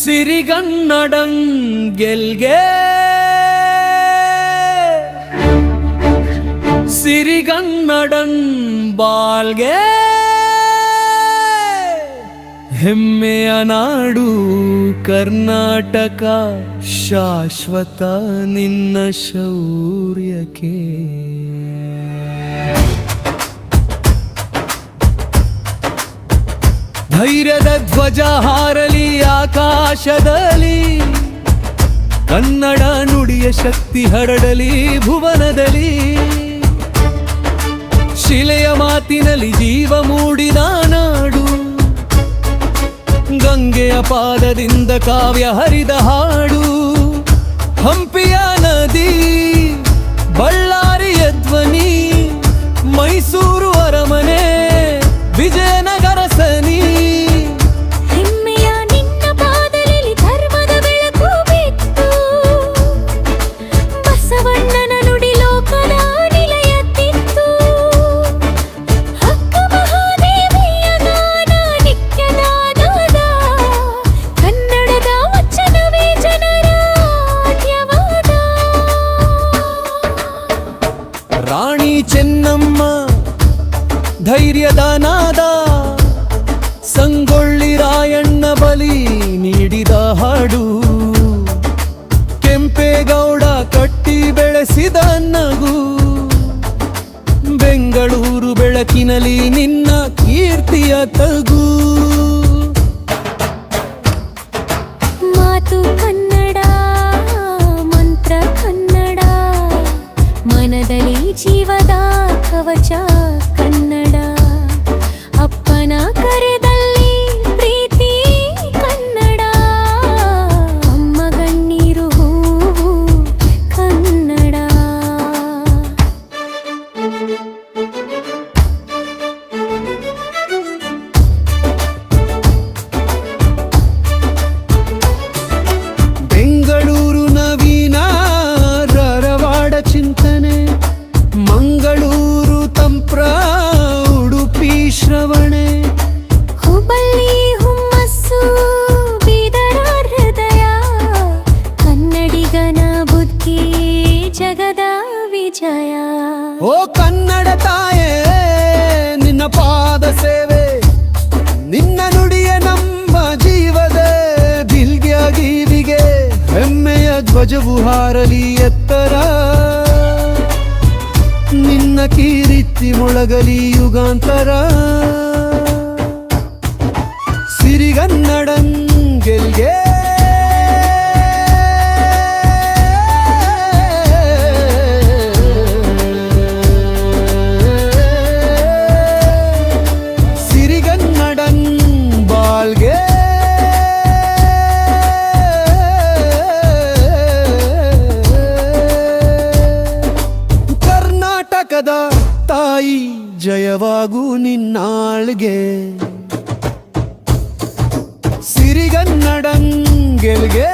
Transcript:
ಸಿರಿಗನ್ನಡಂ ಗೆಲ್ಗೆ ಸಿರಿಗನ್ನಡಂ ಬಾಳ್ಗೆ ಹೆಮ್ಮೆಯ ನಾಡು ಕರ್ನಾಟಕ ಶಾಶ್ವತ ನಿನ್ನ ಶೌರ್ಯಕ್ಕೆ ಧೈರ್ಯದ ಧ್ವಜ ಹಾರಲಿ ಆಕಾಶದಲ್ಲಿ ಕನ್ನಡ ನುಡಿಯ ಶಕ್ತಿ ಹರಡಲಿ ಭುವನದಲ್ಲಿ ಶಿಲೆಯ ಮಾತಿನಲ್ಲಿ ಜೀವ ಮೂಡಿದ ನಾಡು ಗಂಗೆಯ ಪಾದದಿಂದ ಕಾವ್ಯ ಹರಿದ ಹಾಡು ಹಂಪಿಯ ನದಿ ಬಳ್ಳಾರಿಯ ಧ್ವನಿ ಮೈಸೂರು ಅರಮನೆ ವಿಜಯನಗರ ಸನಿ ಹೆಮ್ಮೆಯ ನಿನ್ನ ಪಾದದಲ್ಲಿ ಧರ್ಮದ ಬೆಳಕು ಬಿತ್ತು ಬಸವಣ್ಣನ ನುಡಿ ಲೋಕದ ನಿಲಯತ್ತಿತ್ತು ಹಕ್ಕ ಮಹಾದೇವಿಯ ಗಾನ ನಿತ್ಯನಾದದ ಕನ್ನಡದ ವಚನವೇ ಜನರ ಆದ್ಯವಾದ ರಾಣಿ ಚೆನ್ನಮ್ಮ ಧೈರ್ಯದ ನಾದ ಸಂಗೊಳ್ಳಿ ರಾಯಣ್ಣ ಬಲಿ ನೀಡಿದ ಹಾಡು ಕೆಂಪೇಗೌಡ ಕಟ್ಟಿ ಬೆಳೆಸಿದ ನಗು ಬೆಂಗಳೂರು ಬೆಳಕಿನಲ್ಲಿ ನಿನ್ನ ಕೀರ್ತಿಯ ತಗು ಮಾತು ಕನ್ನಡ ಮಂತ್ರ ಕನ್ನಡ ಮನದಲ್ಲಿ ಜೀವದ ಕವಚ ಕನ್ನಡ ಅಪ್ಪನ ಕರೆದಲ್ಲಿ ಪ್ರೀತಿ ಕನ್ನಡ ಅಮ್ಮ ಗಣ್ಣೀರು ಹೂವು ಕನ್ನಡ ಬೆಂಗಳೂರು ನವೀನ ರರವಾಡ ಚಿಂತನೆ ಮಂಗಳೂರು ತಂಪ್ರ ಉಡುಪಿ ಶ್ರವಣೆ ಹುಬ್ಬಳ್ಳಿ ಹುಮ್ಮಸ್ಸು ಬೀದರ ಹೃದಯ ಕನ್ನಡಿಗನ ಬುದ್ಧಿ ಜಗದ ವಿಜಯ ಓ ಕನ್ನಡ ತಾಯೇ ನಿನ್ನ ಪಾದ ಸೇವೆ ನಿನ್ನ ನುಡಿಯ ನಮ್ಮ ಜೀವದ ದಿಲ್ಗೆ ಗೀವಿಗೆ ಹೆಮ್ಮೆಯ ಧ್ವಜವು ಹಾರಲಿ ಎತ್ತರ ನಿನ್ನ ಕೀರ್ತಿ ಮೊಳಗಲಿ ಯುಗಾಂತರ ಸಿರಿಗನ್ನಡಂ ಗೆಲ್ಗೆ ಸಿರಿಗನ್ನಡಂ ಬಾಳ್ಗೆ ಕರ್ನಾಟಕದ ತಾಯಿ ಜಯವಾಗು ನಿನ್ನಾಳ್ಗೆ ಸಿರಿಗನ್ನಡಂ ಗೆಲ್ಗೆ